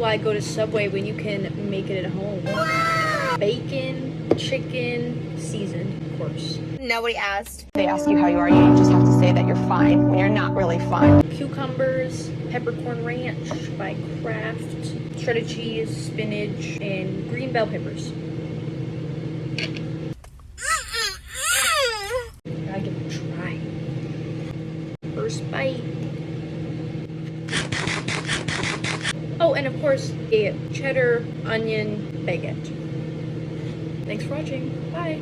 Why go to Subway when you can make it at home? Wow. Bacon, chicken, seasoned, of course. Nobody asked. They ask you how you are, you just have to say that you're fine when you're not really fine. Cucumbers, peppercorn ranch by Kraft, shredded cheese, spinach, and green bell peppers. Gotta give it a try. First bite. Oh, and of course, a cheddar onion baguette. Thanks for watching. Bye.